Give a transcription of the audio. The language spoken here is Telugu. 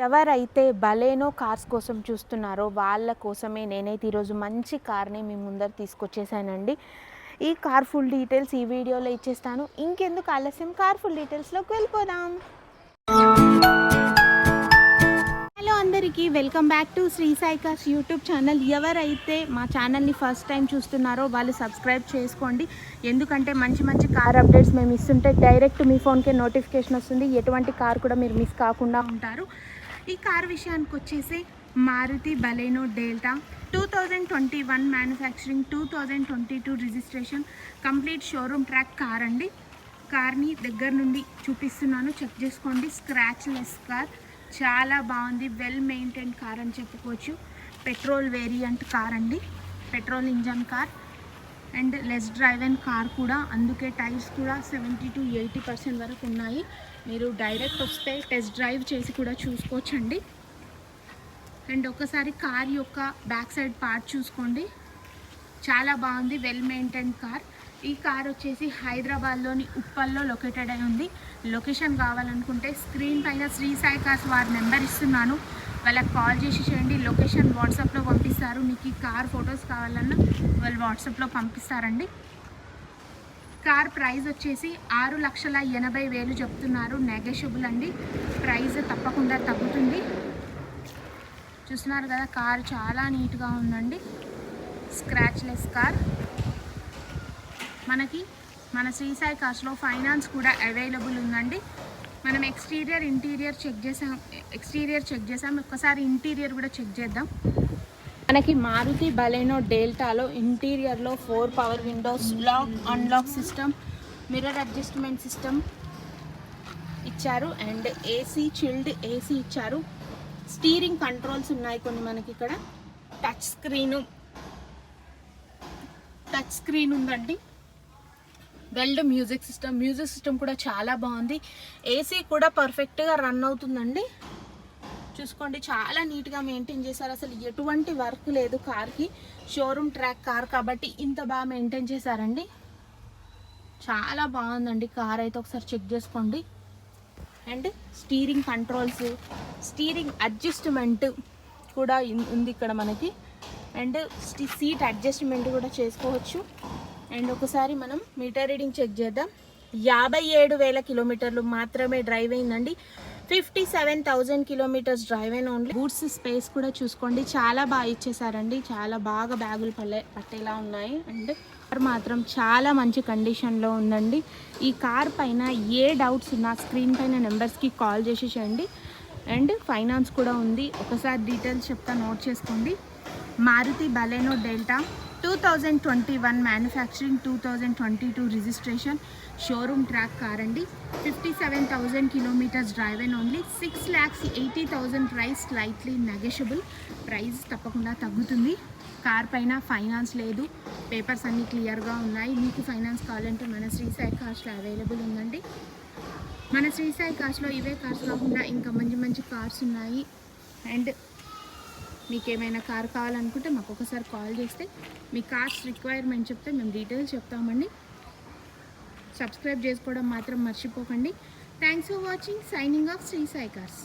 ఎవరైతే బలేనో కార్స్ కోసం చూస్తున్నారో వాళ్ళ కోసమే నేనైతే ఈరోజు మంచి కార్ని మీ ముందర తీసుకొచ్చేసానండి. ఈ కార్ ఫుల్ డీటెయిల్స్ ఈ వీడియోలో ఇచ్చేస్తాను. ఇంకెందుకు ఆలస్యం, కార్ ఫుల్ డీటెయిల్స్లోకి వెళ్ళిపోదాం. హలో అందరికీ, welcome back to Shri Sai Cars YouTube channel. ఎవరైతే మా ఛానల్ని ఫస్ట్ టైం చూస్తున్నారో వాళ్ళు సబ్స్క్రైబ్ చేసుకోండి. ఎందుకంటే మంచి మంచి కార్ అప్డేట్స్ మేము ఇస్తుంటే డైరెక్ట్ మీ ఫోన్కే నోటిఫికేషన్ వస్తుంది. ఎటువంటి కార్ కూడా మీరు మిస్ కాకుండా ఉంటారు. ఈ కార్ విషయానికి వచ్చేసి Maruti Baleno Delta 2021 manufacturing, 2022 registration, complete showroom track car అండి. కార్ని దగ్గర నుండి చూపిస్తున్నాను, చెక్ చేసుకోండి. స్క్రాచ్ లెస్ కార్, చాలా బాగుంది. వెల్ మెయింటైన్ కార్ అని చెప్పుకోవచ్చు. పెట్రోల్ వేరియంట్ కార్ అండి, petrol engine car and less drive and car కూడా. అందుకే టైర్స్ కూడా 70 to 80% వరకు ఉన్నాయి. మీరు డైరెక్ట్ వస్తే టెస్ట్ డ్రైవ్ చేసి కూడా చూసుకోవచ్చండి. అండ్ ఒకసారి కార్ యొక్క బ్యాక్ సైడ్ పార్ట్ చూసుకోండి, చాలా బాగుంది. Well maintain car. ఈ కార్ వచ్చేసి హైదరాబాద్లోని ఉప్పల్లో లొకేటెడ్ అయి ఉంది. లొకేషన్ కావాలనుకుంటే స్క్రీన్ పైన శ్రీ సాయి కార్స్ వారి నెంబర్ ఇస్తున్నాను, వాళ్ళకి కాల్ చేసి చేయండి. లొకేషన్ వాట్సాప్లో పంపిస్తారు. మీకు ఈ కార్ ఫొటోస్ కావాలన్నా వాళ్ళు వాట్సాప్లో పంపిస్తారండి. కార్ ప్రైస్ వచ్చేసి 6,80,000 చెప్తున్నారు. నెగోషియబుల్ అండి, ప్రైస్ తప్పకుండా తగ్గుతుంది. చూస్తున్నారు కదా, కార్ చాలా నీట్గా ఉందండి. Scratch less car. మనకి మన శ్రీ సాయి కార్స్లో ఫైనాన్స్ కూడా అవైలబుల్ ఉందండి. మనం ఎక్స్టీరియర్ ఇంటీరియర్ చెక్ చేసాం. ఒక్కసారి ఇంటీరియర్ కూడా చెక్ చేద్దాం. మనకి మారుతి బలేనో డెల్టాలో ఇంటీరియర్లో 4 power windows, lock unlock system, mirror adjustment system ఇచ్చారు అండ్ ఏసీ, చిల్డ్ ఏసీ ఇచ్చారు. స్టీరింగ్ కంట్రోల్స్ ఉన్నాయి కొన్ని. మనకి ఇక్కడ టచ్ స్క్రీన్ ఉందండి. వెల్డ్ మ్యూజిక్ సిస్టమ్ కూడా చాలా బాగుంది. ఏసీ కూడా పర్ఫెక్ట్గా రన్ అవుతుందండి. చూసుకోండి, చాలా నీట్గా మెయింటైన్ చేశారు. అసలు ఎటువంటి వర్క్ లేదు కార్కి. షోరూమ్ ట్రాక్ కార్ కాబట్టి ఇంత బాగా మెయింటైన్ చేశారండి. చాలా బాగుందండి కార్ అయితే, ఒకసారి చెక్ చేసుకోండి. And steering controls, steering adjustment కూడా ఉంది ఇక్కడ మనకి. అండ్ సీట్ అడ్జస్ట్మెంట్ కూడా చేసుకోవచ్చు. అండ్ ఒకసారి మనం మీటర్ రీడింగ్ చెక్ చేద్దాం. 57,000 కిలోమీటర్లు మాత్రమే డ్రైవ్ అయిందండి. 57,000 కిలోమీటర్స్ డ్రైవ్ అయిన ఓన్లీ. బూట్స్ స్పేస్ కూడా చూసుకోండి, చాలా బాగా ఇచ్చేసారండి. చాలా బాగా బ్యాగులు పట్టేలా ఉన్నాయి. అండ్ కార్ మాత్రం చాలా మంచి కండిషన్లో ఉందండి. ఈ కార్ పైన ఏ డౌట్స్ ఉన్నా స్క్రీన్ పైన నెంబర్స్కి కాల్ చేసి చేయండి. అండ్ ఫైనాన్స్ కూడా ఉంది. ఒకసారి డీటెయిల్స్ చెప్తా, నోట్ చేసుకోండి. Maruti Baleno Delta 2021 manufacturing, 2022 registration, showroom track car అండి. 57,000 kilometres drive and only. 6,80,000 price, slightly negotiable. Price తప్పకుండా తగ్గుతుంది. కార్ పైన ఫైనాన్స్ లేదు, పేపర్స్ అన్నీ క్లియర్గా ఉన్నాయి. మీకు ఫైనాన్స్ కావాలంటే మన శ్రీ సాయి కార్స్లో అవైలబుల్ ఉందండి. మన శ్రీ సాయి కార్స్లో ఇవే కార్స్ కాకుండా ఇంకా మంచి మంచి కార్స్ ఉన్నాయి. అండ్ మీకు ఏమైనా కార్ కావాలనుకుంటే మాకు ఒకసారి కాల్ చేస్తే మీ కార్స్ రిక్వైర్మెంట్ చెప్తే మేము డీటెయిల్స్ చెప్తామండి. సబ్స్క్రైబ్ చేసుకోవడం మాత్రం మర్చిపోకండి. Thanks for watching. Signing off Shri Sai cars.